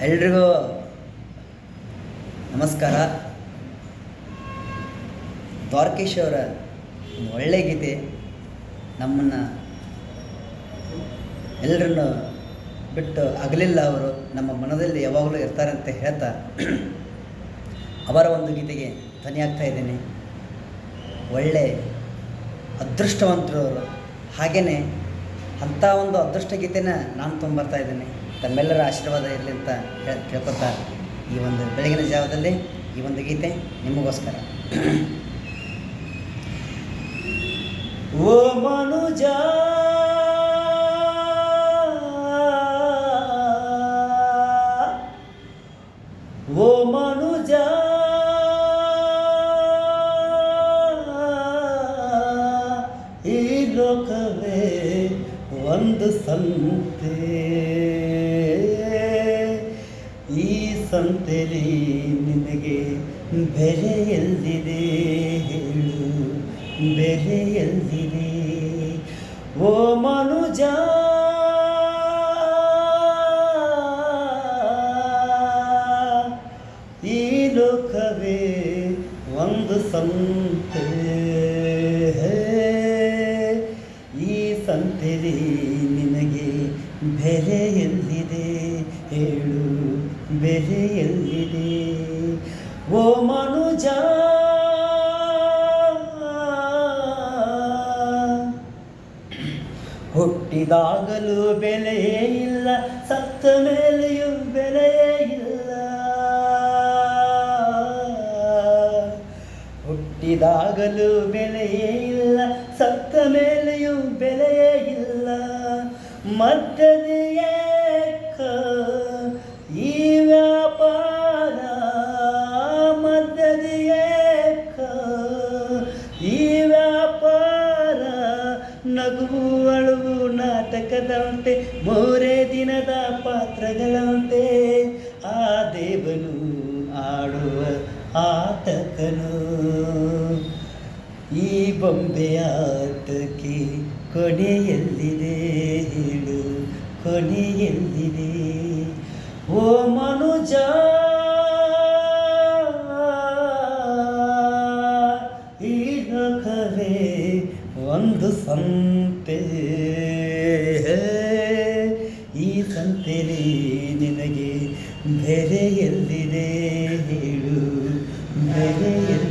ಎಲ್ರಿಗೂ ನಮಸ್ಕಾರ. ದ್ವಾರಕೀಶ್ ಅವರ ಒಂದು ಒಳ್ಳೆ ಗೀತೆ ನಮ್ಮನ್ನು ಎಲ್ಲರನ್ನು ಬಿಟ್ಟು ಆಗಲಿಲ್ಲ. ಅವರು ನಮ್ಮ ಮನದಲ್ಲಿ ಯಾವಾಗಲೂ ಇರ್ತಾರೆ ಅಂತ ಹೇಳ್ತಾ ಅವರ ಒಂದು ಗೀತೆಗೆ ಧ್ವನಿಯಾಗ್ತಾ ಇದ್ದೀನಿ. ಒಳ್ಳೆ ಅದೃಷ್ಟವಂತರು ಅವರು. ಹಾಗೆಯೇ ಅಂಥ ಒಂದು ಅದೃಷ್ಟ ಗೀತೆನ ನಾನು ತೊಗೊಂಬರ್ತಾ ಇದ್ದೀನಿ. ತಮ್ಮೆಲ್ಲರ ಆಶೀರ್ವಾದ ಇರಲಿ ಅಂತ ಕೇಳ್ಕೊತಾ ಈ ಒಂದು ಬೆಳಗಿನ ಜಾವದಲ್ಲಿ ಈ ಒಂದು ಗೀತೆ ನಿಮಗೋಸ್ಕರ. ಓ ಮನುಜ ಓ ಮನುಜ ಈ ಲೋಕವೇ ಒಂದು ಸಂತೆ, ಈ ಸಂತೆಲಿ ನಿನಗೆ ಬೆಲೆ ಎಲ್ಲಿದೆ ಹೇಳು, ಬೆಲೆ ಎಲ್ಲಿದೆ? ಓ ಮನುಜ ಈ ಲೋಕವೇ ಒಂದು ಸಂತೆ, ಈ ಸಂತೆಲಿ ನಿನಗೆ ಬೆಲೆ ಎಲ್ಲಿದೆ ಹೇಳು, ಬೆಲೆ ಎಲ್ಲಿದೆ? ಓ ಮನುಜ ಹುಟ್ಟಿದಾಗಲೂ ಬೆಲೆಯೇ ಇಲ್ಲ, ಸತ್ತ ಮೇಲೆಯೂ ಬೆಲೆಯೇ ಇಲ್ಲ. ಹುಟ್ಟಿದಾಗಲೂ ಬೆಲೆಯೇ ಇಲ್ಲ, ಸತ್ತ ಮೇಲೆಯೂ ಬೆಲೆಯೇ ಇಲ್ಲ. ಮದ್ದದೆಯೇ ಈ ವ್ಯಾಪಾರ, ಮದ್ದದೆಯೇ ಈ ವ್ಯಾಪಾರ. ನಗುವು ಅಳುವು ನಾಟಕದಂತೆ, ಮೂರೇ ದಿನದ ಪಾತ್ರಗಳಂತೆ. ಆ ದೇವನು ಆಡುವ ಆಟಕನು, ಈ ಬೊಂಬೆಯಾಟಕ್ಕೆ ಕೊನೆಯಲ್ಲಿದೆ ಹೇಳು, ಕೊನೆಯಲ್ಲಿದೆ? ಓ ಮನುಜ ಈ ಲೋಕವೇ ಒಂದು ಸಂತೆ, ಈ ಸಂತೆಲಿ ನಿನಗೆ ಬೆಲೆ ಎಲ್ಲಿದೆ ಹೇಳು, ಬೆಲೆ ಎಲ್ಲಿದೆ?